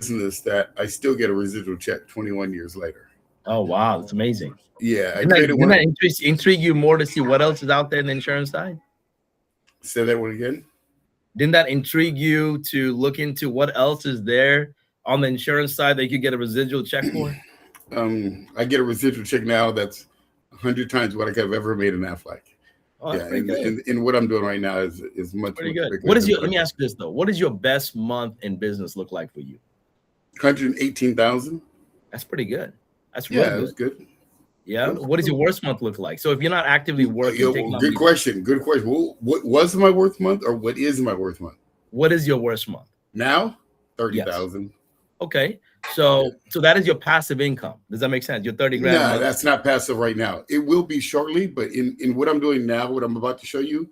business that I still get a residual check 21 years later. Oh, wow. That's amazing. Yeah, I Didn't that, created didn't one. that intrigue you more to see what else is out there in the insurance side? Say that one again. Didn't that intrigue you to look into what else is there on the insurance side that you could get a residual check for? I get a residual check now that's 100 times what I could have ever made in Aflac. Oh, that's Yeah, pretty good. and what I'm doing right now is much Pretty much good. bigger. What is than your? what Let I me did. ask you this though. What does your best month in business look like for you? 118,000. That's pretty good. That's real Yeah, it was good. good. Yeah. It was What does your cool. worst month look like? So if you're not actively working, taking Well, on good these, question. Good question. Well, what was my worst month, or what is my worst month what is your worst month? now? Yes. 30,000. Okay. Yeah. So that is your passive income. Does that make sense? Your 30 grand a No, month. that's not passive right now. It will be shortly, but in what I'm doing now, what I'm about to show you,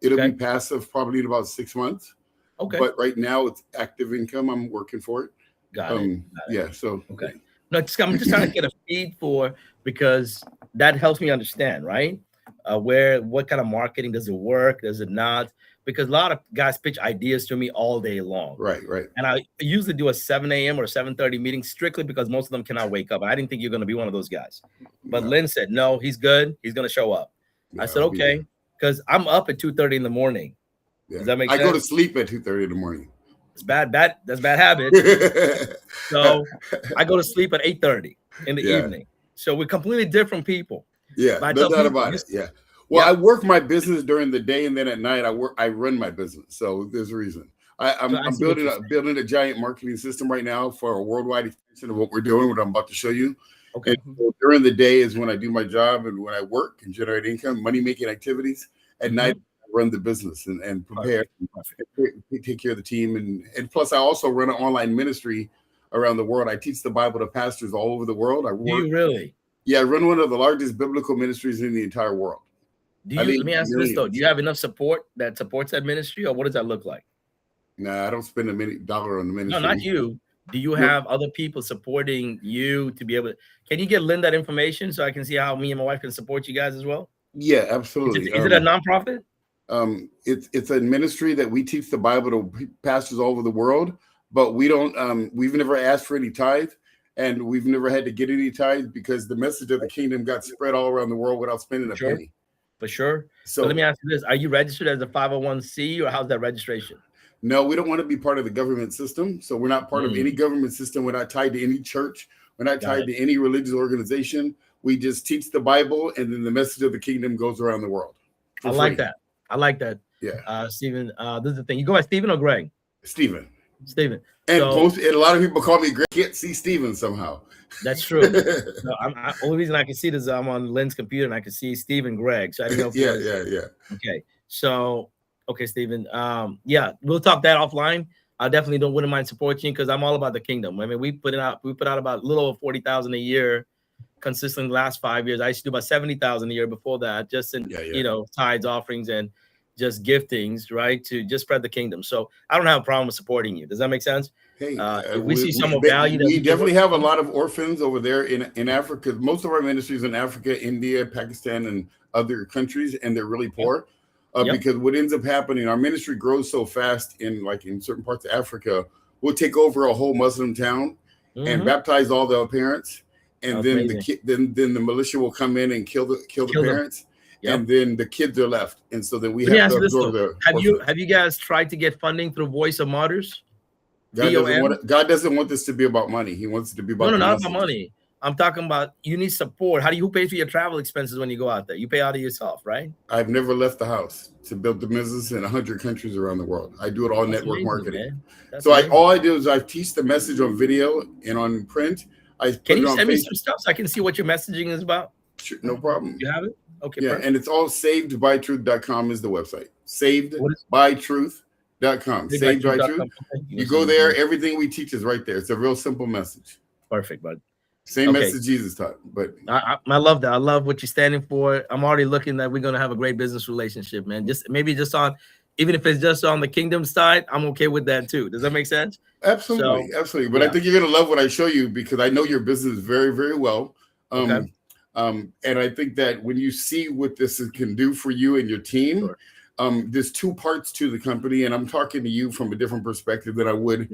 it'll be Okay. passive probably in about 6 months. Okay. But right now it's active income. I'm working for it. Got it. Got it. Yeah. So Okay. No, I'm just trying to get a feed for, because that helps me understand, right? What kind of marketing does it work? Does it not? Because a lot of guys pitch ideas to me all day long. right. And I usually do a 7 a.m. or 7:30 meeting strictly because most of them cannot wake up. I didn't think you're going to be one of those guys. But No, Liynne said, no, he's good. He's going to show up. yeah, I said, I'll be there. okay, because I'm up at 2:30 in the morning. Yeah. Does that make I go to sense? sleep at 2:30 in the morning. It's bad. That's bad habit. So I go to sleep at 8:30 in the Yeah. evening. So we're completely different people. Yeah, But I no tell doubt people, about it. Yeah. Well, yeah. I work my business during the day, and then at night I run my business. So there's a reason. So I I'm see what you're building a giant marketing system right now for a worldwide extension of what we're doing, what I'm about to show you. Okay. And so during the day is when I do my job and when I work and generate income, money making activities. At night, I run the business and prepare, and take care of the team, and plus I also run an online ministry around the world. I teach the Bible to pastors all over the world. Do you really? Yeah, I run one of the largest biblical ministries in the entire world. Let me ask you this though. Do you have enough support that supports that ministry, or what does that look like? Nah, I don't spend $1 on the ministry. No, not you. Do you have other people supporting you to be able to? Can you get Liynne that information so I can see how me and my wife can support you guys as well? Yeah, absolutely. Is it a nonprofit? It's a ministry that we teach the Bible to pastors all over the world, but we don't. We've never asked for any tithe, and we've never had to get any tithe because the message of the kingdom got spread all around the world without spending a penny. For sure. So let me ask you this: are you registered as a 501c, or how's that registration? No, we don't want to be part of the government system. So we're not part of any government system. We're not tied to any church. We're not tied to any religious organization. We just teach the Bible, and then the message of the kingdom goes around the world. I like that. I like that. Yeah. Stephen, this is the thing. You go by Stephen or Greg? Stephen. Stephen. And a lot of people call me Greg. Can't see Stephen somehow. That's true. Only reason I can see this is I'm on Lynn's computer and I can see Stephen Greg. So I didn't know. Yeah. Okay. So, okay, Stephen. Yeah, we'll talk that offline. I definitely wouldn't mind supporting you because I'm all about the kingdom. I mean, we put out about a little over 40,000 a year consistently the last 5 years. I used to do about 70,000 a year before that, just in tithes, offerings, and just giftings, right? To just spread the kingdom. So I don't have a problem with supporting you. Does that make sense? Hey, if we see some value. We definitely have a lot of orphans over there in Africa. Most of our ministries in Africa, India, Pakistan, and other countries, and they're really poor. Because what ends up happening, our ministry grows so fast in certain parts of Africa, we'll take over a whole Muslim town and baptize all the parents, and then then the militia will come in and kill the parents, and then the kids are left, and so then we have to absorb the. Have you guys tried to get funding through Voice of Martyrs? God doesn't want this to be about money. He wants it to be about not about money. I'm talking about you need support. Who pays for your travel expenses when you go out there? You pay out of yourself, right? I've never left the house to build the business in 100 countries around the world. I do it all network marketing. So all I do is I teach the message on video and on print. Can you send me some stuff so I can see what your messaging is about? Sure, no problem. You have it? Okay. Yeah, perfect. And it's all savedbytruth.com is the website. Savedbytruth.com. Saved by Truth. You go there. Everything we teach is right there. It's a real simple message. Perfect, bud. Same message Jesus taught, but I love that. I love what you're standing for. I'm already looking that we're gonna have a great business relationship, man. Even if it's just on the kingdom side, I'm okay with that too. Does that make sense? Absolutely, absolutely. But I think you're gonna love what I show you because I know your business very, very well. And I think that when you see what this can do for you and your team, there's two parts to the company, and I'm talking to you from a different perspective than I would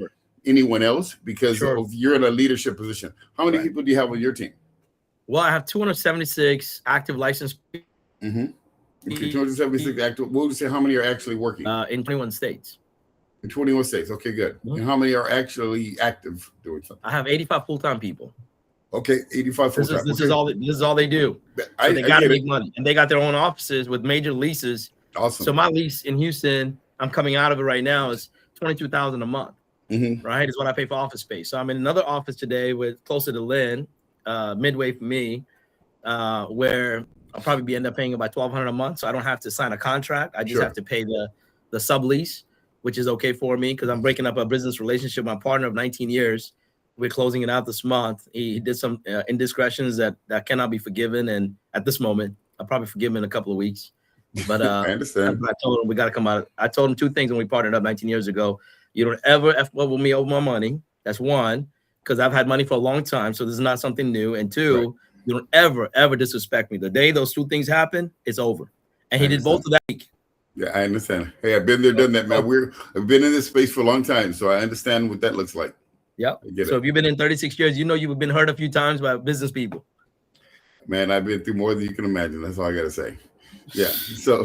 anyone else because Sure. of you're in a leadership position. How many people do you have on your team? Well, I have 276 active licensed. Mm-hmm. Okay, 276 active. What would you say? How many are actually working? In 21 states. In 21 states. Okay, good. Mm-hmm. And how many are actually active doing something? I have 85 full-time people. Okay, 85 full-time. This is all they do. So they got to make money, and they got their own offices with major leases. Awesome. So my lease in Houston, I'm coming out of it right now, is $22,000 a month. Mm-hmm. Right, is what I pay for office space. So I'm in another office today with closer to Liynne, midway for me, where I'll probably end up paying about $1,200 a month. So I don't have to sign a contract. I just have to pay the sublease, which is okay for me because I'm breaking up a business relationship. My partner of 19 years. We're closing it out this month. He did some indiscretions that cannot be forgiven. And at this moment, I'll probably forgive him in a couple of weeks. But I understand. I told him we got to come out. I told him two things when we partnered up 19 years ago. You don't ever F up with me over my money. That's one, because I've had money for a long time. So this is not something new. And two, you don't ever disrespect me. The day those two things happen, it's over. And he did both of that. Yeah, I understand. Hey, I've been there, done that, man. I've been in this space for a long time, so I understand what that looks like. Yep. So if you've been in 36 years, you know you've been hurt a few times by business people. Man, I've been through more than you can imagine. That's all I gotta say. Yeah. So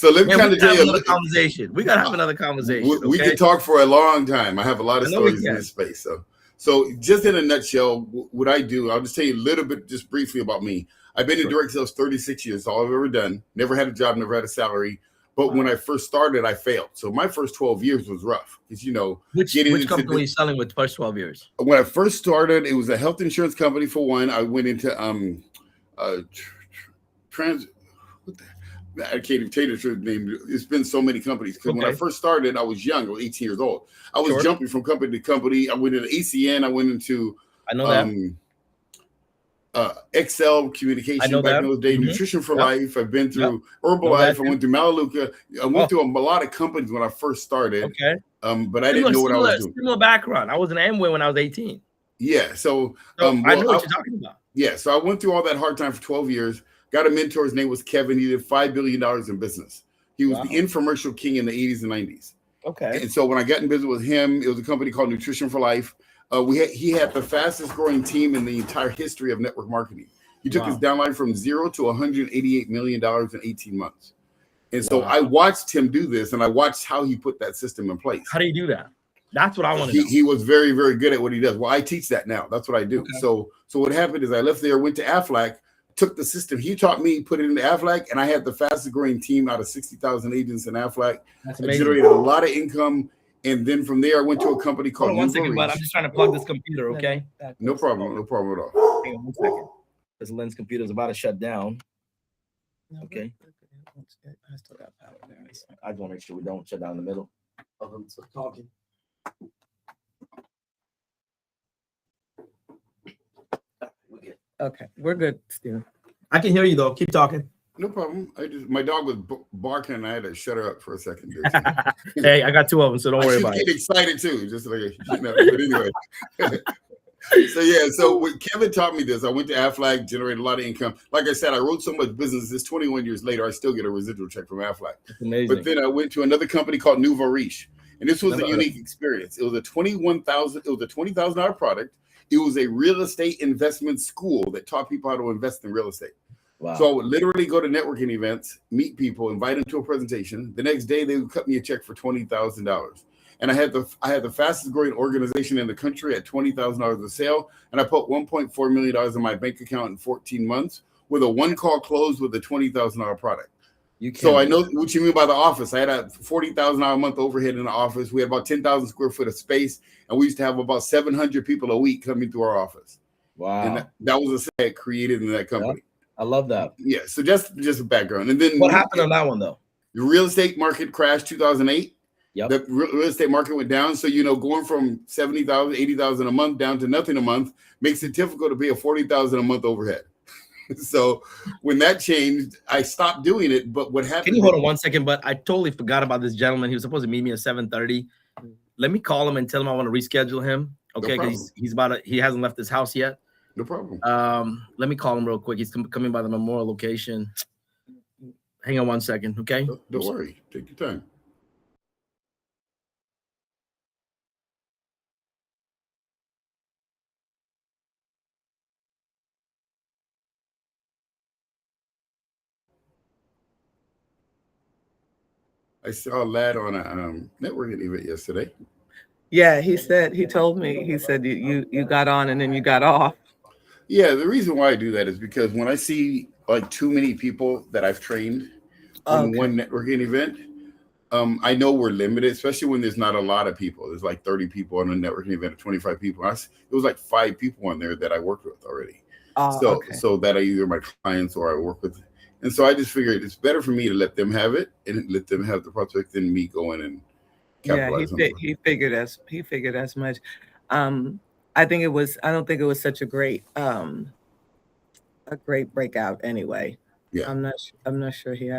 let me kind of tell you another conversation. We gotta have another conversation. We can talk for a long time. I have a lot of stories in this space. So just in a nutshell, what I do, I'll just tell you a little bit, just briefly about me. I've been in direct sales 36 years. That's all I've ever done. Never had a job, never had a salary. But when I first started, I failed. So my first 12 years was rough. Because, which company were you selling with the first 12 years? When I first started, it was a health insurance company for one. I went into I can't even tell you the name. It's been so many companies. Because when I first started, I was young. I was 18 years old. I was jumping from company to company. I went into ACN. I went into Excel Communication back in those days, Nutrition for Life. I've been through Herbalife. I went through Malaluka. I went through a lot of companies when I first started. But I didn't know what I was doing. Similar background. I was in Amway when I was 18. Yeah. So I know what you're talking about. Yeah. So I went through all that hard time for 12 years. Got a mentor. His name was Kevin. He did $5 billion in business. He was the infomercial king in the 80s and 90s. Okay. And so when I got in business with him, it was a company called Nutrition for Life. He had the fastest growing team in the entire history of network marketing. He took his downline from 0 to $188 million in 18 months. And so I watched him do this, and I watched how he put that system in place. How do you do that? That's what I want to know. He was very, very good at what he does. Well, I teach that now. That's what I do. Okay. So what happened is I left there, went to Aflac, took the system he taught me, put it into Aflac, and I had the fastest growing team out of 60,000 agents in Aflac. That's amazing. I generated a lot of income. And then from there, I went to a company called. Hold on 1 second, but I'm just trying to plug this computer, okay? No problem. No problem at all. Hang on 1 second. This Lynn's computer is about to shut down. Okay. I still got power there. I just want to make sure we don't shut down in the middle of them talking. Okay, we're good, Steven. I can hear you though. Keep talking. No problem. My dog was barking, and I had to shut her up for a second. Hey, I got two of them, so don't worry about it. I get excited too, just like but anyway. So when Kevin taught me this, I went to Aflac, generated a lot of income. Like I said, I wrote so much business. This 21 years later, I still get a residual check from Aflac. That's amazing. But then I went to another company called Nouveau Riche, and this was a unique experience. It was a $20,000 product. It was a real estate investment school that taught people how to invest in real estate. Wow. So I would literally go to networking events, meet people, invite them to a presentation. The next day, they would cut me a check for $20,000. And I had the fastest growing organization in the country at $20,000 a sale. And I put $1.4 million in my bank account in 14 months with a one-call close with a $20,000 product. So I know what you mean by the office. I had a $40,000 a month overhead in the office. We had about 10,000 square foot of space. And we used to have about 700 people a week coming through our office. Wow. And that was a set created in that company. Yep. I love that. Yeah. So just a background. And then what happened on that one though? The real estate market crashed 2008. Yep. The real estate market went down. So, going from 70,000, 80,000 a month down to nothing a month makes it difficult to pay a 40,000 a month overhead. So when that changed, I stopped doing it. But what happened? Can you hold on 1 second? But I totally forgot about this gentleman. He was supposed to meet me at 7:30. Let me call him and tell him I want to reschedule him. Okay, because he hasn't left his house yet. No problem. Let me call him real quick. He's coming by the Memorial location. Hang on 1 second, okay? Don't worry. Take your time. I saw a lad on a networking event yesterday. Yeah, he told me, he said you got on and then you got off. Yeah, the reason why I do that is because when I see like too many people that I've trained on one networking event, I know we're limited, especially when there's not a lot of people. There's like 30 people on a networking event of 25 people. It was like 5 people on there that I worked with already. So that are either my clients or I work with. And so I just figured it's better for me to let them have it and let them have the prospect than me go in and capitalize on it. He figured as much. I don't think it was such a great breakout anyway. Yeah. I'm not sure he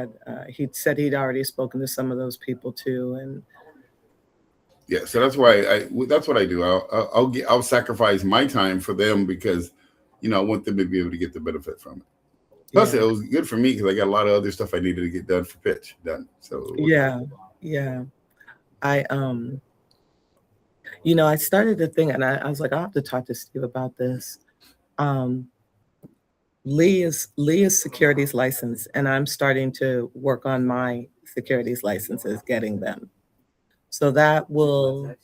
said he'd already spoken to some of those people too. And yeah, so that's why that's what I do. I'll sacrifice my time for them because, I want them to be able to get the benefit from it. Plus, it was good for me because I got a lot of other stuff I needed to get done for pitch done. So yeah. I I started the thing and I was like, I'll have to talk to Steve about this. Lee is securities license, and I'm starting to work on my securities licenses, getting them. So that will,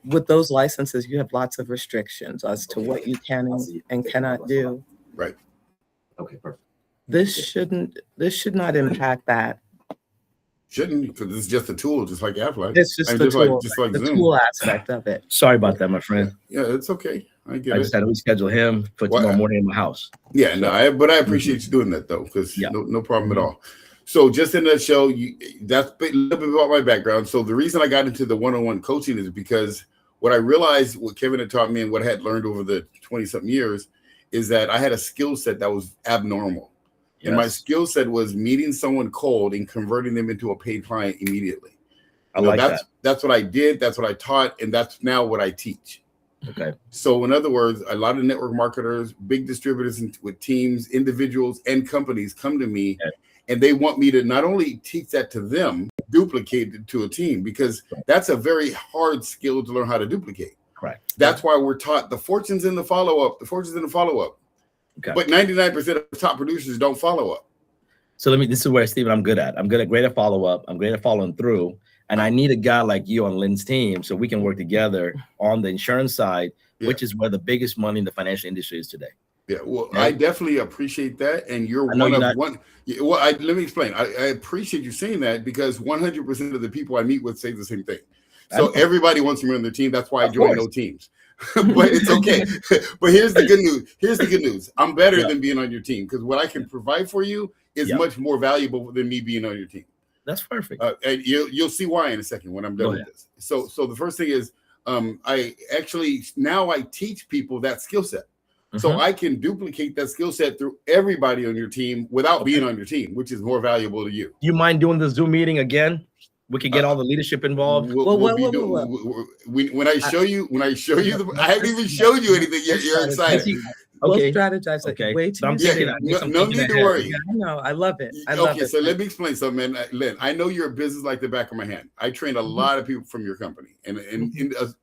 with those licenses, you have lots of restrictions as to what you can and cannot do. Right. Okay, perfect. This should not impact that. Shouldn't, because it's just a tool, just like Aflac. It's just the tool, like the Zoom. tool aspect of it. Sorry about that, my friend. Yeah, it's okay. I get I just had to reschedule him for tomorrow morning in my house. Yeah, but I appreciate you doing that though, because no problem at all. So just in a nutshell, that's a little bit about my background. So the reason I got into the one-on-one coaching is because what I realized, what Kevin had taught me and what I had learned over the 20-something years is that I had a skill set that was abnormal. Yes. And my skill set was meeting someone cold and converting them into a paid client immediately. That's what I did. That's what I taught. And that's now what I teach. Okay. So in other words, a lot of network marketers, big distributors with teams, individuals, and companies come to me and they want me to not only teach that to them, duplicate it to a team, because that's a very hard skill to learn how to duplicate. Correct. That's why we're taught the fortune's in the follow-up. Okay. But 99% of the top producers don't follow up. So this is where, Stephen, I'm good at. I'm great at follow-up. I'm great at following through. And I need a guy like you on Liynne's team so we can work together on the insurance side, which is where the biggest money in the financial industry is today. Yeah, well, I definitely appreciate that. And you're one of one. Well, let me explain. I appreciate you saying that because 100% of the people I meet with say the same thing. So everybody wants me on their team. That's why I join no teams. But it's okay. But here's the good news. I'm better than being on your team because what I can provide for you is much more valuable than me being on your team. That's perfect. And you'll see why in a second when I'm done with this. So the first thing is I teach people that skill set. So I can duplicate that skill set through everybody on your team without being on your team, which is more valuable to you. You mind doing the Zoom meeting again? We could get all the leadership involved. When I show you, I haven't even showed you anything yet. You're excited. Okay. We'll strategize. Okay. Wait till no need to worry. I know. I love it. So let me explain something, man. Liynne, I know your business like the back of my hand. I trained a lot of people from your company and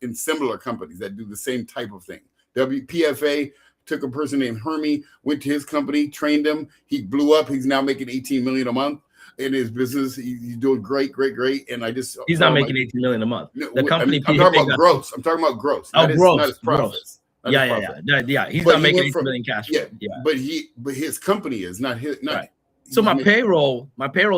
in similar companies that do the same type of thing. WPFA took a person named Hermie, went to his company, trained him. He blew up. He's now making $18 million a month in his business. He's doing great. And he's not making $18 million a month. The company. I'm talking about gross. Oh, gross. Not his profits. Yeah. He's not making $18 million cash. Yeah. But his company is not his. Not. Right. So my payroll's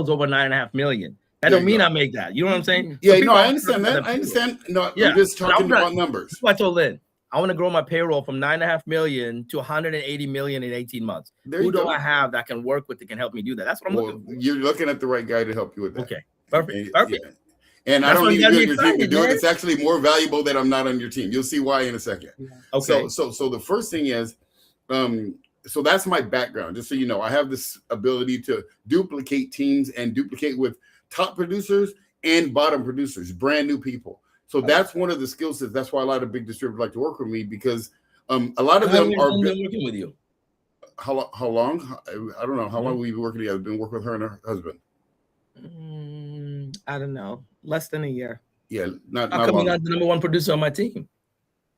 over $9.5 million. That don't mean I make that. You know what I'm saying? Yeah. No, I understand that. I understand. No, I'm just talking about numbers. That's what I told Liynne. I want to grow my payroll from $9.5 million to $180 million in 18 months. Who do I have that can work with that can help me do that? That's what I'm looking for. You're looking at the right guy to help you with that. Okay, perfect. Yeah. And I don't need to be on your team to do it. It's actually more valuable that I'm not on your team. You'll see why in a second. Okay. So the first thing is, so that's my background. Just so you know, I have this ability to duplicate teams and duplicate with top producers and bottom producers, brand new people. So that's one of the skill sets. That's why a lot of big distributors like to work with me because a lot of them are working with you. How long? I don't know. How long we've been working together? Been working with her and her husband. I don't know. Less than a year. Yeah, not How come you're not the number one producer on my team?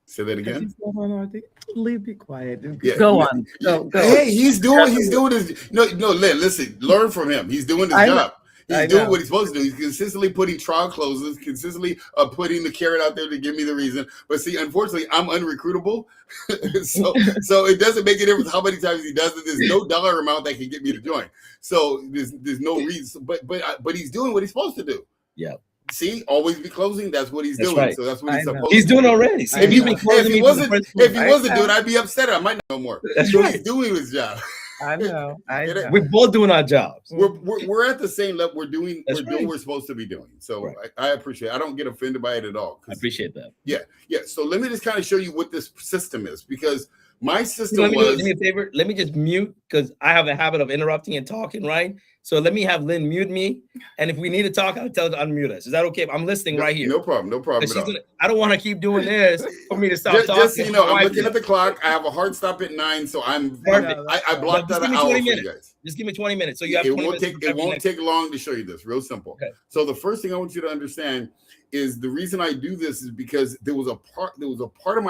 Say that again. Leave, be quiet. Yeah. Go on. Go. Hey, he's doing his. No, Liynne, listen. Learn from him. He's doing his job. He's doing what he's supposed to do. He's consistently putting trial closes, consistently putting the carrot out there to give me the reason. But see, unfortunately, I'm unrecruitable. so it doesn't make a difference how many times he does it. There's no dollar amount that can get me to join. So there's no reason. But he's doing what he's supposed to do. Yeah. See, always be closing. That's what he's doing. Right. So that's what he's supposed he's to doing do. already. See, if he wasn't doing it, I'd be upset. I might not know more. That's right. He's doing his job. I know. We're both doing our jobs. We're at the same level. We're doing what we're supposed to be doing. So I appreciate it. I don't get offended by it at all. I appreciate that. Yeah. So let me just kind of show you what this system is, because my system do me a favor. Let me just mute, because I have a habit of interrupting and talking, right? So let me have Liynne mute me, and if we need to talk, I'll tell her to unmute us. Is that okay? I'm listening right here. No problem at all. I don't want to keep doing this for me to stop talking. Just so you know, I'm looking at the clock. I have a hard stop at 9, so I blocked out an hour for you guys. Just give me 20 minutes. So you have it won't take long to show you this. Real simple. Okay. So the first thing I want you to understand is the reason I do this is because there was a part of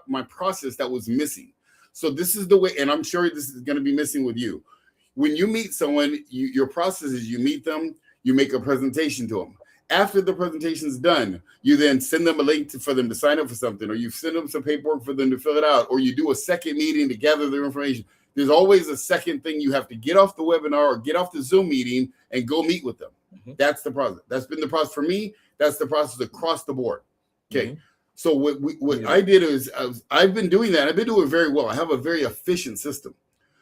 my process that was missing. So this is the way, and I'm sure this is going to be missing with you. When you meet someone, your process is you meet them, you make a presentation to them. After the presentation is done, you then send them a link for them to sign up for something, or you send them some paperwork for them to fill it out, or you do a second meeting to gather their information. There's always a second thing you have to get off the webinar or get off the Zoom meeting and go meet with them. Mm-hmm. That's the process. That's been the process for me. That's the process across the board. Okay. Mm-hmm. So what I did is I've been doing that. I've been doing very well. I have a very efficient system.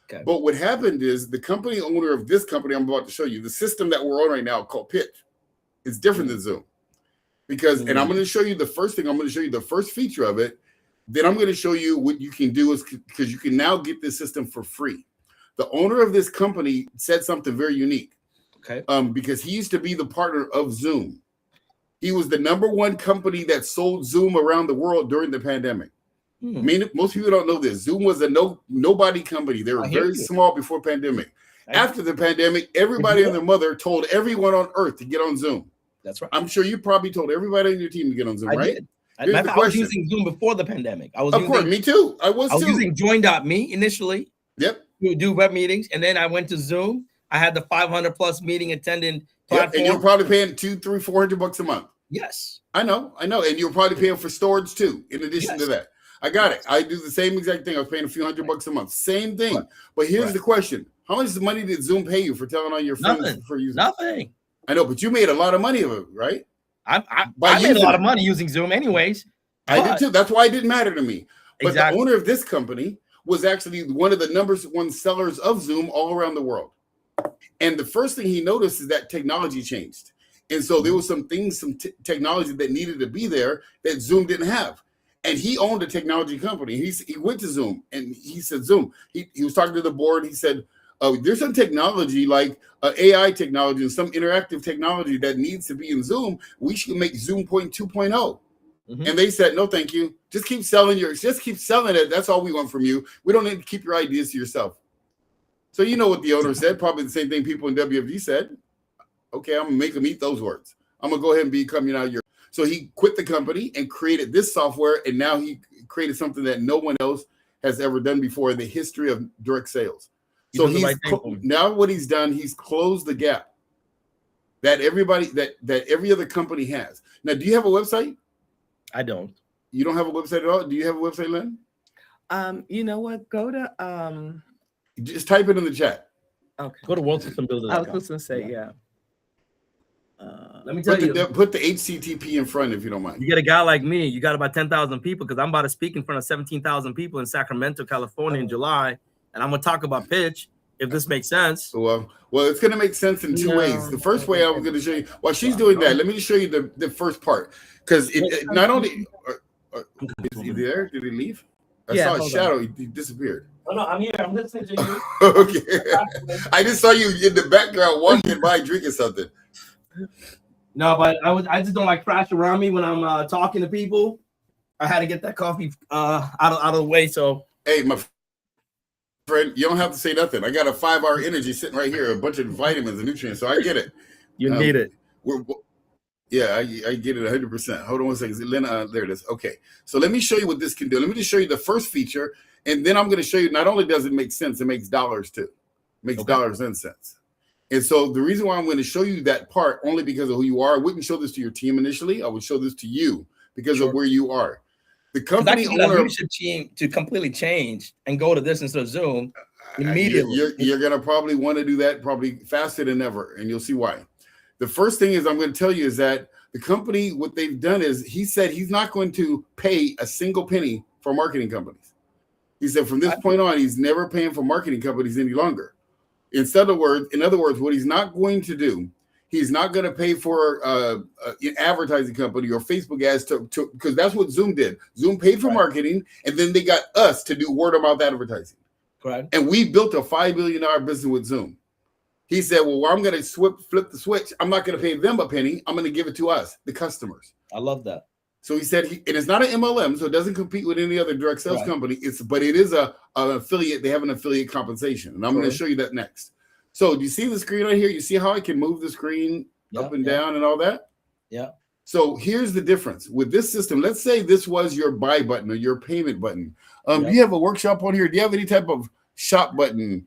Okay. But what happened is the company owner of this company I'm about to show you, the system that we're on right now called Pitch, is different than Zoom. Because, and I'm going to show you the first thing, I'm going to show you the first feature of it. Then I'm going to show you what you can do, is because you can now get this system for free. The owner of this company said something very unique. Okay. Because he used to be the partner of Zoom. He was the #1 company that sold Zoom around the world during the pandemic. I mean, most people don't know this. Zoom was a nobody company. They were very small before pandemic. After the pandemic, everybody and their mother told everyone on earth to get on Zoom. That's right. I'm sure you probably told everybody on your team to get on Zoom, right? I was using Zoom before the pandemic. Me too. I was using Join.me initially. Yep. To do web meetings, and then I went to Zoom. I had the 500+ meeting attendant platform. And you're probably paying $200, $300, $400 a month. Yes. I know. And you're probably paying for storage too, in addition to that. I got it. I do the same exact thing. I was paying a few $100 a month. Same thing. Right. But here's the question. How much money did Zoom pay you for telling all your friends for using it? Nothing. I know, but you made a lot of money of it, right? I made a lot of money using Zoom anyways. I did too. That's why it didn't matter to me. But the owner of this company was actually one of the #1 sellers of Zoom all around the world. And the first thing he noticed is that technology changed. And so there was some things, technology that needed to be there that Zoom didn't have. And he owned a technology company. He went to Zoom and he said, Zoom, he was talking to the board. He said, there's some technology like AI technology and some interactive technology that needs to be in Zoom. We should make Zoom 2.0. Mm-hmm. And they said, no, thank you. Just keep selling it. That's all we want from you. We don't need to keep your ideas to yourself. So you know what the owner said, probably the same thing people in WFD said. Okay, I'm gonna make them eat those words. I'm gonna go ahead and become your. So he quit the company and created this software, and now he created something that no one else has ever done before in the history of direct sales. So now what he's done, he's closed the gap that every other company has. Now, do you have a website? I don't. You don't have a website at all? Do you have a website, Liynne? You know what? Go to just type it in the chat. Okay. Go to worldsystembuilder.com. I was just gonna say, yeah. Let me tell you. Put the HTTP in front if you don't mind. You get a guy like me, you got about 10,000 people, because I'm about to speak in front of 17,000 people in Sacramento, California in July, and I'm gonna talk about pitch, if this makes sense. Well, it's gonna make sense in two ways. The first way I was gonna show you, while she's doing that, let me just show you the first part, because it not only is he there? Did he leave? I saw a shadow. He disappeared. Oh no, I'm here. I'm listening to you. Okay. I just saw you in the background walking by drinking something. No, but I just don't like trash around me when I'm talking to people. I had to get that coffee out of the way. So hey, my friend, you don't have to say nothing. I got a 5-hour energy sitting right here, a bunch of vitamins and nutrients, so I get it. You need it. I get it 100%. Hold on one second. Liynne, there it is. Okay, so let me show you what this can do. Let me just show you the first feature, and then I'm going to show you not only does it make sense, it makes dollars too. It makes dollars and cents. And so the reason why I'm going to show you that part only because of who you are. I wouldn't show this to your team initially. I would show this to you because of where you are. The company owner leadership team to completely change and go to this instead of Zoom immediately. You're going to probably want to do that probably faster than ever, and you'll see why. The first thing is I'm going to tell you is that the company, what they've done is he said he's not going to pay a single penny for marketing companies. He said from this point on, he's never paying for marketing companies any longer. In other words, what he's not going to do, he's not going to pay for an advertising company or Facebook ads to because that's what Zoom did. Zoom paid for marketing, and then they got us to do word of mouth advertising. Correct. And we built a $5 billion business with Zoom. He said, well, I'm going to flip the switch. I'm not going to pay them a penny. I'm going to give it to us, the customers. I love that. So he said, and it's not an MLM, so it doesn't compete with any other direct sales company. But it is an affiliate. They have an affiliate compensation, and I'm going to show you that next. So do you see the screen right here? You see how I can move the screen up and down and all that? Yeah. So here's the difference with this system. Let's say this was your buy button or your payment button. Do you have a workshop on here? Do you have any type of shop button?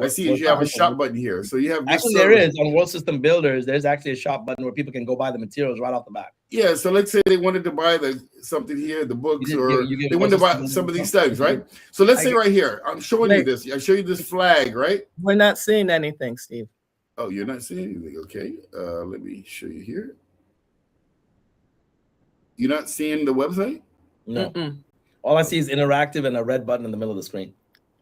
I see you have a shop button here. So you have this actually there is on World System Builders. There's actually a shop button where people can go buy the materials right off the bat. Yeah. So let's say they wanted to buy something here, the books, or they wanted to buy some of these things, right? So let's say right here, I'm showing you this. I show you this flag, right? We're not seeing anything, Steve. Oh, you're not seeing anything. Okay. Let me show you here. You're not seeing the website? No. All I see is interactive and a red button in the middle of the screen.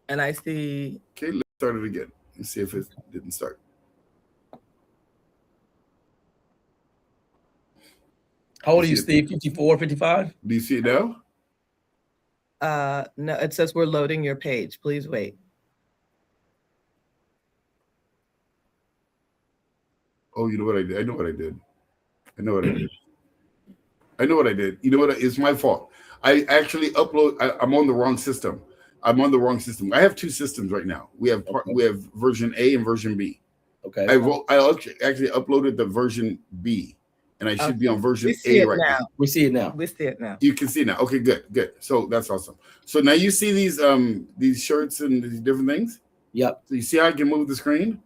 And I see. Okay, let's start it again and see if it didn't start. How old are you, Steve? 54, 55? Do you see it now? No, it says we're loading your page. Please wait. Oh, you know what I did? I know what I did. I know what I did. I know what I did. You know what? It's my fault. I actually I'm on the wrong system. I'm on the wrong system. I have two systems right now. We have version A and version B. Okay. I actually uploaded the version B, and I should be on version A right now. We see it now. We see it now. You can see it now. Okay, good. So that's awesome. So now you see these shirts and these different things? Yep. So you see how I can move the screen?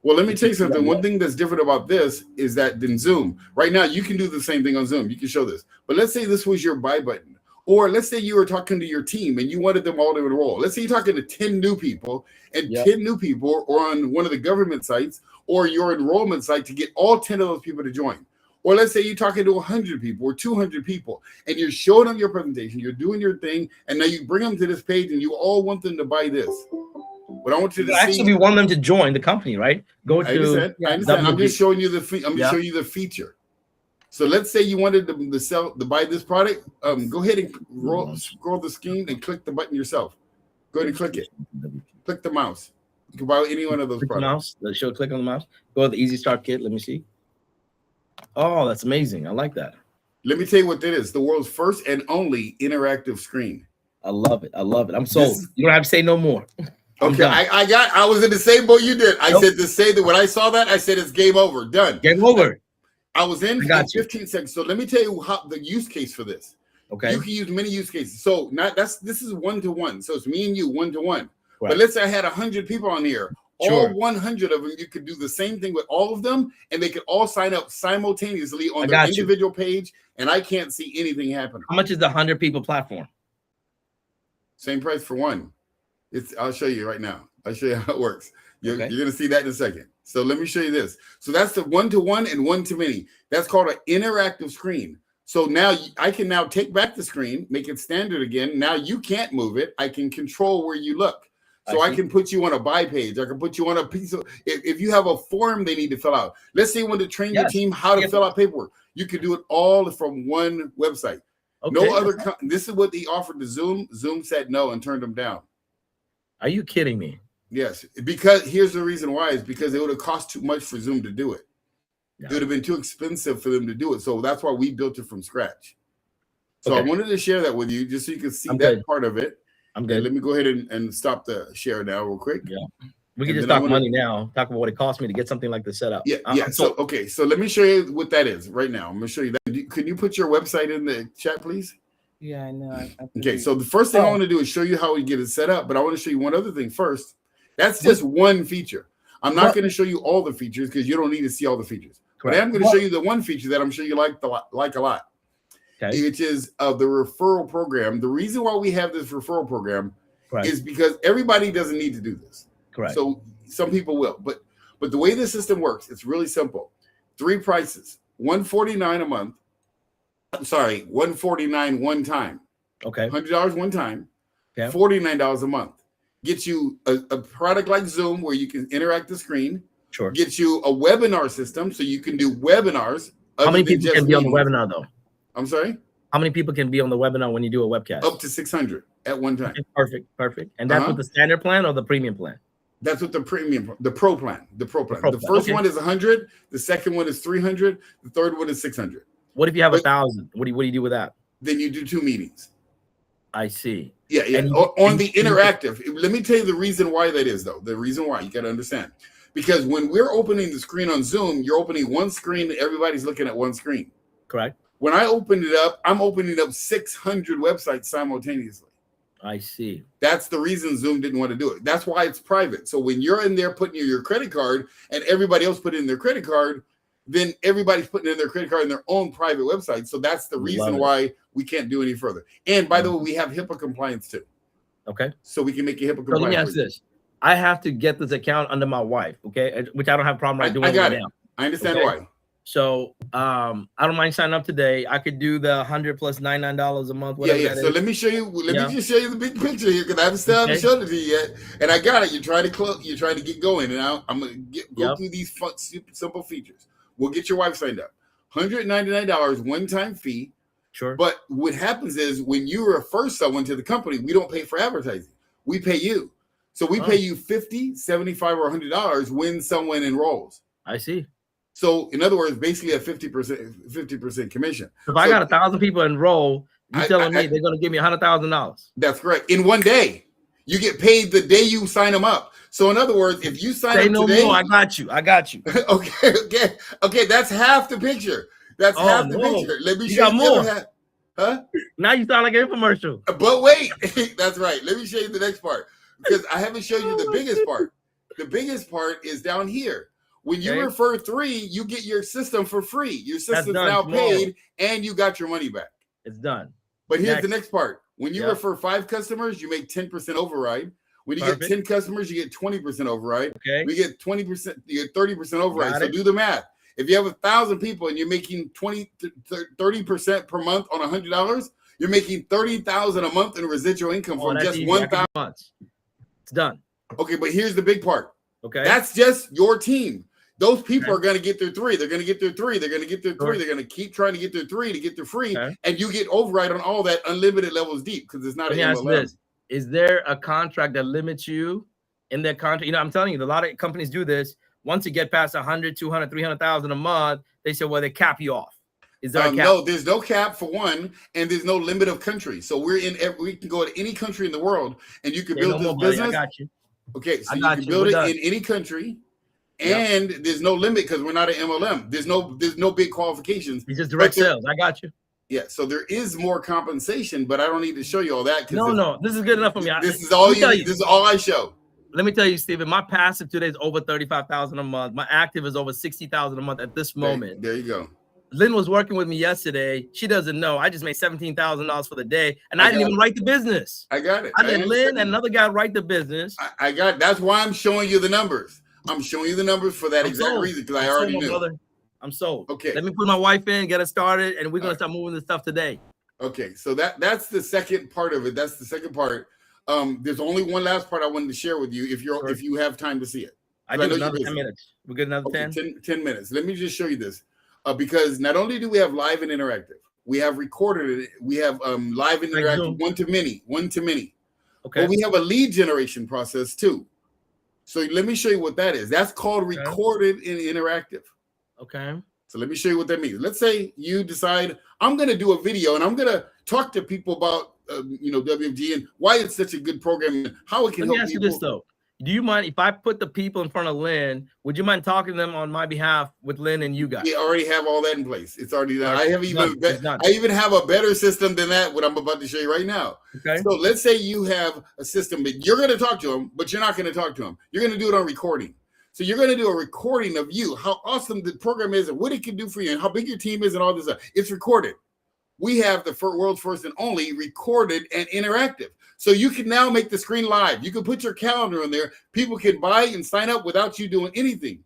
Well, let me tell you something. One thing that's different about this is that than Zoom. Right now, you can do the same thing on Zoom. You can show this. But let's say this was your buy button. Or let's say you were talking to your team and you wanted them all to enroll. Let's say you're talking to 10 new people, and 10 new people are on one of the government sites or your enrollment site to get all 10 of those people to join. Or let's say you're talking to 100 people or 200 people, and you're showing them your presentation, you're doing your thing, and now you bring them to this page and you all want them to buy this. But I want you to actually, we want them to join the company, right? I understand. I'm just showing you showing you the feature. So let's say you wanted to buy this product. Go ahead and scroll the screen and click the button yourself. Go ahead and click it. Click the mouse. You can buy any one of those click products. The mouse. Show click on the mouse. Go to the Easy Start Kit. Let me see. Oh, that's amazing. I like that. Let me tell you what that is. The world's first and only interactive screen. I love it. I love it. I'm sold. You don't have to say no more. Okay, I was in the same boat you did. I said to say that when I saw that, I said it's game over. Done. Game over. I was in 15 seconds. So let me tell you how the use case for this. Okay. You can use many use cases. So this is 1-to-1. So it's me and you 1-to-1. Right. But let's say I had 100 people on here. All 100 of them, you could do the same thing with all of them, and they could all sign up simultaneously on their individual page, and I can't see anything happening. How much is the 100 people platform? Same price for one. I'll show you right now. I'll show you how it works. You're going to see that in a second. So let me show you this. So that's the 1-to-1 and 1-to-many. That's called an interactive screen. So now I can now take back the screen, make it standard again. Now you can't move it. I can control where you look. So I can put you on a buy page. I can put you on a piece of, if you have a form they need to fill out. Let's say you want to train your team how to fill out paperwork. You can do it all from one website. Okay. No other, this is what they offered to Zoom. Zoom said no and turned them down. Are you kidding me? Yes, because here's the reason why is because it would have cost too much for Zoom to do it. Yeah. It would have been too expensive for them to do it. So that's why we built it from scratch. So I wanted to share that with you just so you can see part of it. I'm good. Let me go ahead and stop the share now real quick. Yeah. We can just talk money now. Talk about what it cost me to get something like this set up. Yeah. So let me show you what that is right now. I'm going to show you that. Can you put your website in the chat, please? Yeah, I know. Okay. So the first thing I want to do is show you how we get it set up, but I want to show you one other thing first. That's just one feature. I'm not going to show you all the features because you don't need to see all the features. Correct. But I'm going to show you the one feature that I'm sure you like a lot, okay, which is the referral program. The reason why we have this referral program is because everybody doesn't need to do this. Correct. So some people will, but the way the system works, it's really simple. 3 prices: $149 a month. I'm sorry, $149 one time. Okay. $100 one time. Okay. $49 a month. Gets you a product like Zoom where you can interact the screen. Sure. Gets you a webinar system so you can do webinars. How many people can be on the webinar though? I'm sorry? How many people can be on the webinar when you do a webcast? Up to 600 at one time. Okay, perfect. And that's with the standard plan or the premium plan? That's what the pro plan. The first one is 100. The second one is 300. The third one is 600. What if you have 1,000? What do you do with that? Then you do 2 meetings. I see. Yeah. On the interactive. Let me tell you the reason why that is, though. The reason why you got to understand, because when we're opening the screen on Zoom, you're opening one screen. Everybody's looking at one screen. Correct. When I open it up, I'm opening up 600 websites simultaneously. I see. That's the reason Zoom didn't want to do it. That's why it's private. So when you're in there putting in your credit card and everybody else put in their credit card, then everybody's putting in their credit card in their own private website. So that's the reason why we can't do any further. And by the way, we have HIPAA compliance too. Okay. So we can make you HIPAA compliant. So let me ask this. I have to get this account under my wife, okay? Which I don't have a problem doing. I got it. Now. I understand why. So I don't mind signing up today. I could do the 100 plus $99 a month. Yeah. So let me show you. Let me just show you the big picture here because I haven't showed it to you yet, and I got it. You're trying to close. You're trying to get going, and I'm gonna go through these fun, simple features. We'll get your wife signed up. $199 one-time fee. Sure. But what happens is when you refer someone to the company, we don't pay for advertising. We pay you. So we pay you $50, $75, or $100 when someone enrolls. I see. So in other words, basically a 50% commission. If I got 1,000 people enroll, you're telling me they're going to give me $100,000. That's correct. In one day, you get paid the day you sign them up. So in other words, if you sign up today, I got you. Okay. That's half the picture. That's half the picture. Let me show you more. Huh? Now you sound like an infomercial. But wait, that's right. Let me show you the next part because I haven't shown you the biggest part. The biggest part is down here. When you refer 3, you get your system for free. Your system's now paid, and you got your money back. It's done. But here's the next part. When you refer 5 customers, you make 10% override. When you get 10 customers, you get 20% override. Okay. We get 20%, you get 30% override. So do the math. If you have 1,000 people and you're making 30% per month on $100, you're making $30,000 a month in residual income from just 1,000 months. It's done. Okay, but here's the big part. Okay. That's just your team. Those people are going to get their 3. They're going to get their 3. They're going to get their 3. They're going to keep trying to get their 3 to get their free. And you get override on all that unlimited levels deep because it's not an MLM. Is there a contract that limits you in that contract? You know, I'm telling you, a lot of companies do this. Once you get past 100, 200, 300,000 a month, they say, well, they cap you off. Is there a cap? No, there's no cap for one, and there's no limit of country. So we can go to any country in the world, and you can build this business. I got you. Okay, so you can build it in any country, and there's no limit because we're not an MLM. There's no big qualifications. It's just direct sales. I got you. Yeah, so there is more compensation, but I don't need to show you all that. No, this is good enough for me. This is all This is all I show. Let me tell you, Steven, my passive today is over 35,000 a month. My active is over 60,000 a month at this moment. There you go. Liynne was working with me yesterday. She doesn't know. I just made $17,000 for the day, and I didn't even write the business. I got it. I let Liynne and another guy write the business. I got it. That's why I'm showing you the numbers. I'm showing you the numbers for that exact reason because I already knew. Brother. I'm sold. Okay. Let me put my wife in, get it started, and we're going to start moving this stuff today. Okay. So that's the second part of it. That's the second part. There's only one last part I wanted to share with you if you have time to see it. I do another 10 minutes. We're good another 10? 10 minutes. Let me just show you this. Because not only do we have live and interactive, we have recorded it. We have live and interactive, one to many. Okay. But we have a lead generation process too. So let me show you what that is. That's called recorded and interactive. Okay. So let me show you what that means. Let's say you decide I'm going to do a video and I'm going to talk to people about WFG and why it's such a good program and how it can help people. Let me ask you this though. Do you mind if I put the people in front of Liynne? Would you mind talking to them on my behalf with Liynne and you guys? We already have all that in place. It's already done. I even have a better system than that. What I'm about to show you right now. Okay. So let's say you have a system that you're going to talk to them, but you're not going to talk to them. You're going to do it on recording. So you're going to do a recording of you, how awesome the program is and what it can do for you and how big your team is and all this stuff. It's recorded. We have the world's first and only recorded and interactive. So you can now make the screen live. You can put your calendar in there. People can buy and sign up without you doing anything.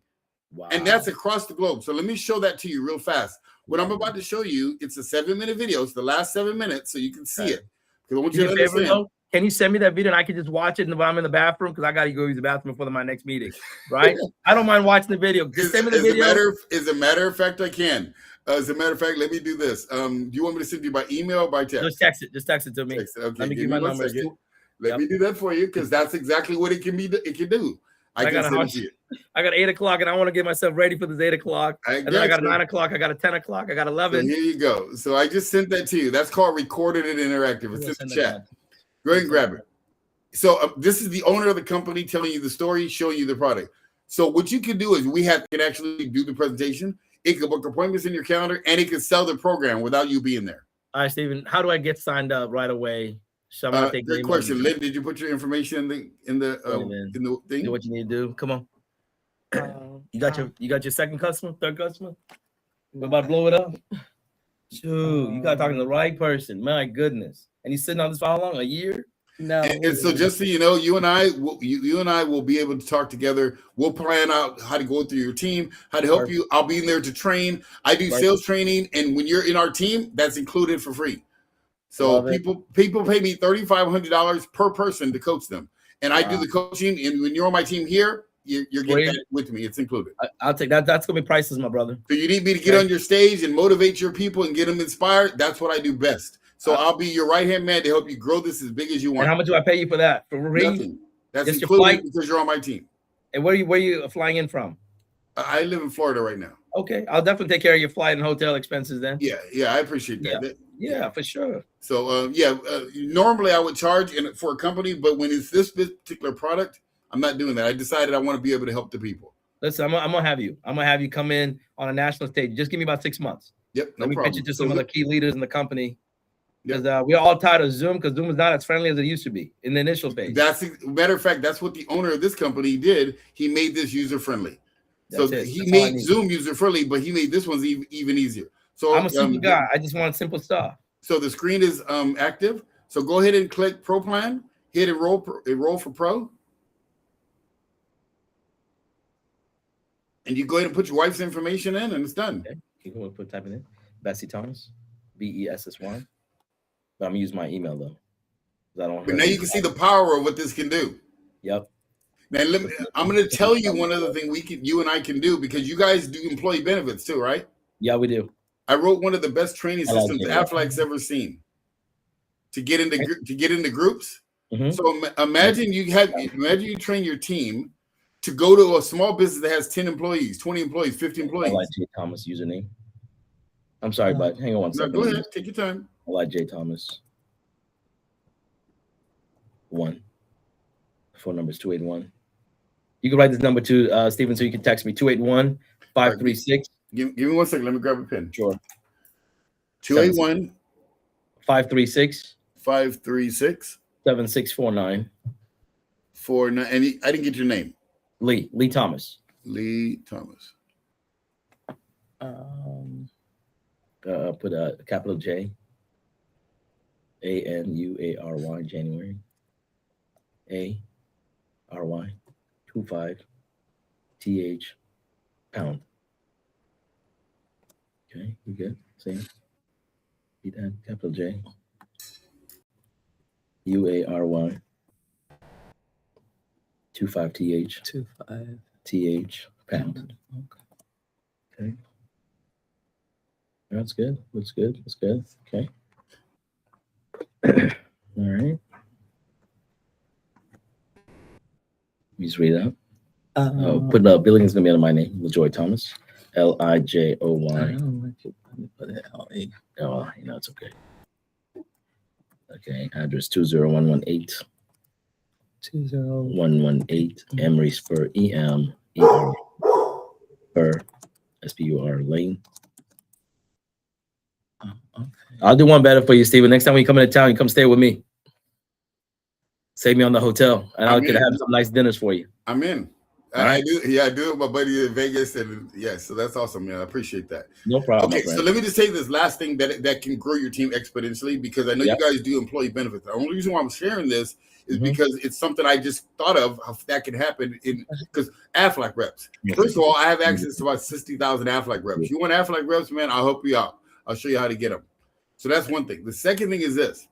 Wow. And that's across the globe. So let me show that to you real fast. What I'm about to show you, it's a 7-minute video. It's the last 7 minutes, so you can see it. Because I want you to understand. Can you send me that video and I can just watch it when I'm in the bathroom? Because I got to go use the bathroom before my next meeting, right? I don't mind watching the video. Just send me the video. As a matter of fact, I can. As a matter of fact, let me do this. Do you want me to send you by email or by text? Just text it. Just text it to me. Text it. Okay, let me give my number again. Let me do that for you because that's exactly what it can be. It can do. I can send it to you. I got 8 o'clock and I want to get myself ready for this 8 o'clock. And then I got 9 o'clock. I got a 10 o'clock. I got 11. So here you go. So I just sent that to you. That's called recorded and interactive. It's in the chat. Go ahead and grab it. So this is the owner of the company telling you the story, showing you the product. So what you can do is can actually do the presentation. It can book appointments in your calendar, and it can sell the program without you being there. All right, Stephen. How do I get signed up right away? So Great question, Liynne. Did you put your information in the thing? Do what you need to do. Come on. You got your second customer, third customer. We're about to blow it up. Shoot, you got talking to the right person. My goodness. And he's sitting on this for how long? A year? No. And so just so you know, you and I will be able to talk together. We'll plan out how to go through your team, how to help you. I'll be in there to train. I do sales training, and when you're in our team, that's included for free. So people pay me $3,500 per person to coach them, and I do the coaching. And when you're on my team here, you're getting that with me. It's included. I'll take that. That's gonna be priceless, my brother. So you need me to get on your stage and motivate your people and get them inspired. That's what I do best. So I'll be your right-hand man to help you grow this as big as you want. And how much do I pay you for that? For nothing. That's just included because you're on my team. And where are you flying in from? I live in Florida right now. Okay, I'll definitely take care of your flight and hotel expenses then. Yeah, I appreciate that. Yeah, for sure. So normally I would charge for a company, but when it's this particular product, I'm not doing that. I decided I want to be able to help the people. Listen, I'm gonna have you come in on a national stage. Just give me about 6 months. Yep, Let me pitch it to some of the key leaders in the company. Because we're all tired of Zoom because Zoom is not as friendly as it used to be in the initial phase. Matter of fact, that's what the owner of this company did. He made this user friendly. He made Zoom user friendly, but he made this one even easier. So I'm a simple guy. I just want simple stuff. So the screen is active. So go ahead and click Pro Plan. Hit enroll for Pro. And you go ahead and put your wife's information in, and it's done. Okay. You can type it in. Bessie Thomas, BESSY. But I'm gonna use my email though. But now you can see the power of what this can do. Yep. Now I'm going to tell you one other thing you and I can do because you guys do employee benefits too, right? Yeah, we do. I wrote one of the best training systems Aflac's ever seen to get into groups. Mm-hmm. So imagine you train your team to go to a small business that has 10 employees, 20 employees, 50 employees. I like J. Thomas username. I'm sorry, bud. Hang on one second. Go ahead. Take your time. I like J. Thomas. 1. Phone number is 281. You can write this number to Stephen, so you can text me 281-536. Give me 1 second. Let me grab a pen. Sure. 281 536 7649. 49. And I didn't get your name. Lee Thomas. Lee Thomas. Put a capital J. ANUARY, January. ARY 25 TH pound. Okay, you good? Same. Read that. Capital J. UARY 25 TH 25 TH pound. Okay. That's good. Looks good. That's good. Okay. All right. You just read it out. Put billing is gonna be under my name, LaJoy Thomas. LIJOY. Let me put it LA. Oh, it's okay. Okay, address 20118. 20118 Emery Spur EM Spur SPUR Lane. Okay. I'll do one better for you, Steven. Next time when you come into town, you come stay with me. Save me on the hotel, and I'll get to have some nice dinners for you. I'm in. I do. Yeah, I do it with my buddy in Vegas, and yeah, so that's awesome, man. I appreciate that. No problem. Okay, so let me just say this last thing that can grow your team exponentially, because I know you guys do employee benefits. The only reason why I'm sharing this is because it's something I just thought of how that could happen because Aflac reps. First of all, I have access to about 60,000 Aflac reps. You want Aflac reps, man? I'll help you out. I'll show you how to get them. So that's one thing. The second thing is this.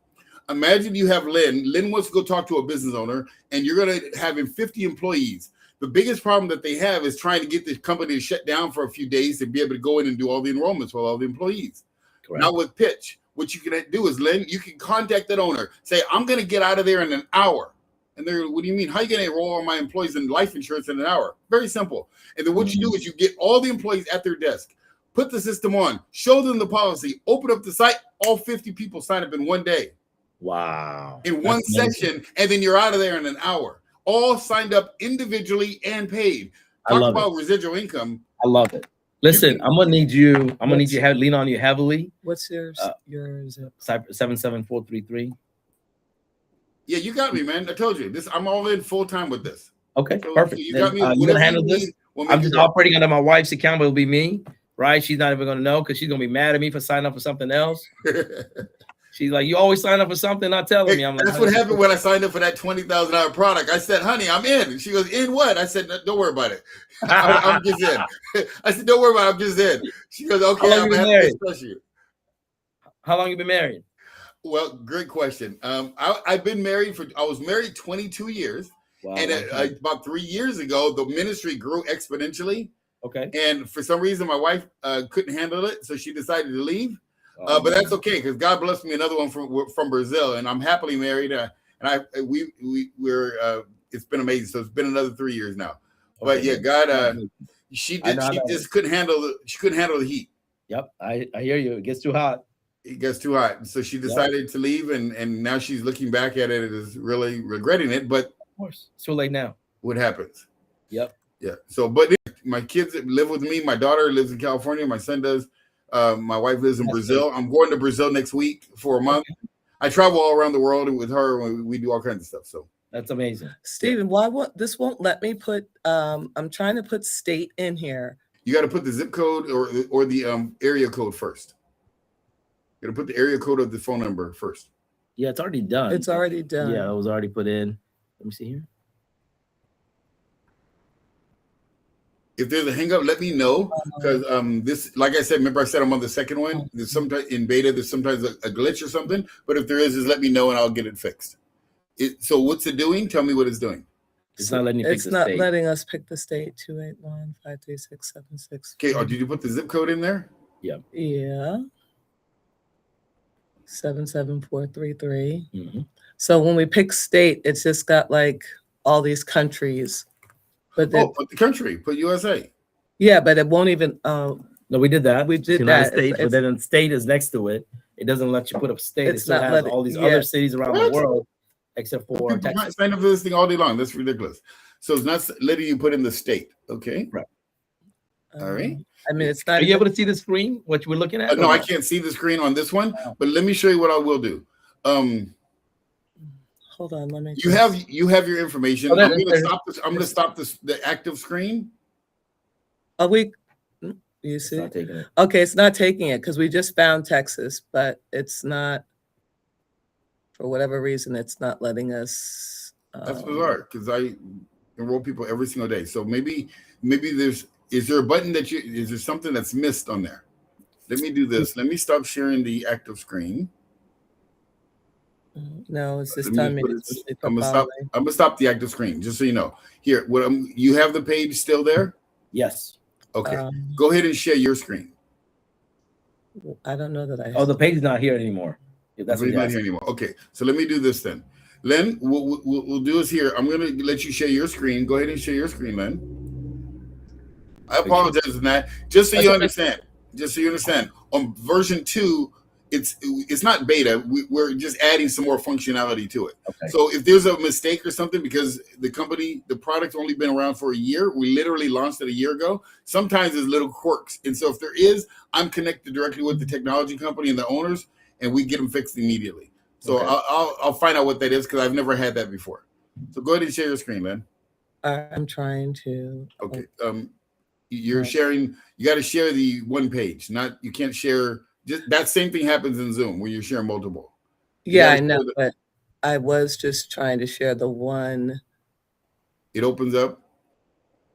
Imagine you have Liynne. Liynne wants to go talk to a business owner, and you're going to have him 50 employees. The biggest problem that they have is trying to get the company to shut down for a few days to be able to go in and do all the enrollments with all the employees. Correct. Now with Pitch, what you can do is, Liynne, you can contact that owner, say, I'm going to get out of there in an hour. And they're, what do you mean? How are you going to enroll all my employees in life insurance in an hour? Very simple. And then what you do is you get all the employees at their desk, put the system on, show them the policy, open up the site, all 50 people sign up in one day. Wow. In one session, and then you're out of there in an hour. All signed up individually and paid. Talk about residual income. I love it. Listen, I'm gonna need you. I'm gonna need you to lean on you heavily. What's yours? 77433. Yeah, you got me, man. I told you this. I'm all in full time with this. Okay, so perfect. You got me. You gonna handle this? I'm just operating under my wife's account, but it'll be me, right? She's not even gonna know because she's gonna be mad at me for signing up for something else. She's like, you always sign up for something, not telling me. I'm like, that's what happened when I signed up for that $20,000 product. I said, honey, I'm in. And she goes, in what? I said, no, don't worry about it. I'm just in. I said, don't worry about it. I'm just in. She goes, okay, I'm happy to discuss you. How long you been married? Well, great question. I've been married I was married 22 years. Wow, and about 3 years ago, the ministry grew exponentially. Okay. And for some reason, my wife couldn't handle it. So she decided to leave. But that's okay, because God blessed me another one from Brazil, and I'm happily married. And we're it's been amazing. So it's been another 3 years now. But yeah, God, she just couldn't handle the heat. Yep, I hear you. It gets too hot. It gets too hot, so she decided to leave, and now she's looking back at it and is really regretting it. But of course, it's too late now. What happens? Yep. Yeah. So, but my kids live with me. My daughter lives in California. My son does. My wife lives in Brazil. I'm going to Brazil next week for a month. I travel all around the world with her, and we do all kinds of stuff. So that's amazing. Stephen, this won't let me put I'm trying to put state in here. You got to put the zip code or the area code first. You got to put the area code of the phone number first. Yeah, it's already done. It's already done. Yeah, it was already put in. Let me see here. If there's a hang up, let me know, because this, like I said, remember I said I'm on the second one. There's sometimes in beta, there's sometimes a glitch or something. But if there is, just let me know and I'll get it fixed. So what's it doing? Tell me what it's doing. It's not letting you pick the state. It's not letting us pick the state. 281-536-76. Okay. Oh, did you put the zip code in there? Yeah. Yeah. 77433. Mm-hmm. So when we pick state, it's just got like all these countries. But put the country, put USA. Yeah, but it won't even. No, we did that. We did United that. States, but then state is next to it. It doesn't let you put up state. It still has all these other cities around the world, except for Texas. Sign up for this thing all day long. That's ridiculous. So it's not letting you put in the state. Okay. Right. All right. I mean, it's not. Are you able to see the screen? What we're looking at? No, I can't see the screen on this one. But let me show you what I will do. Hold on, let me. You have your information. I'm going to stop this. I'm going to stop the active screen. Are we? You see? Okay, it's not taking it because we just found Texas, but it's not. For whatever reason, it's not letting us. That's bizarre because I enroll people every single day. So maybe is there a button is there something that's missed on there? Let me do this. Let me stop sharing the active screen. No, it's this time. I'm gonna stop the active screen just so you know. Here, you have the page still there? Yes. Okay. Go ahead and share your screen. I don't know that I. Oh, the page is not here anymore. That's not here anymore. Okay, so let me do this then. Liynne, what we'll do is here. I'm gonna let you share your screen. Go ahead and share your screen, Liynne. I apologize for that. Just so you understand. Just so you understand. On version 2. It's not beta. We're just adding some more functionality to it. Okay. So if there's a mistake or something, because the product's only been around for a year, we literally launched it a year ago. Sometimes there's little quirks. And so if there is, I'm connected directly with the technology company and the owners, and we get them fixed immediately. So okay. I'll find out what that is because I've never had that before. So go ahead and share your screen, Liynne. I'm trying to. Okay. You're sharing. You got to share the one page. Not you can't share. Just that same thing happens in Zoom when you're sharing multiple. Yeah, I know, but I was just trying to share the one. It opens up.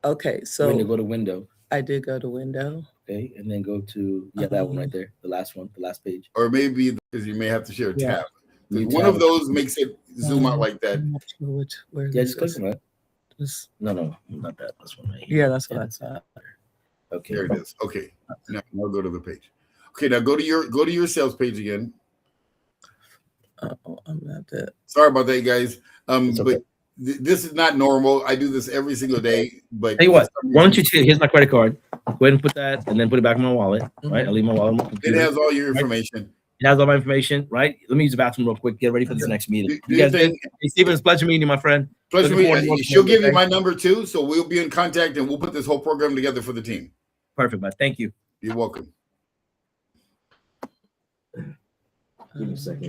Okay, so Window, go to window. I did go to window. Okay, and then go to that one right there, the last one, the last page. Or maybe because you may have to share a tab. New One tab. of those makes it zoom out like that. I'm not sure which where Yeah, this just click is. on that. This- No, not that. This one right here. Yeah, that's what I thought. Okay. There it is. Okay. Now go to the page. Okay, now go to your sales page again. Oh, I'm not that. Sorry about that, guys. It's okay. But this is not normal. I do this every single day. But Tell you what, why don't you here's my credit card. Go ahead and put that and then put it back in my wallet. Right? I'll leave my wallet on my It computer. has all your information. It has all my information, right? Let me use the bathroom real quick. Get ready for this next meeting. Do You your guys thing. good? Hey, Steven, it's a pleasure meeting you, my friend. Pleasure Looking forward to meeting. working She'll with you, give you okay? my number too, so we'll be in contact and we'll put this whole program together for the team. Perfect, man. Thank you. You're welcome. Give me a second.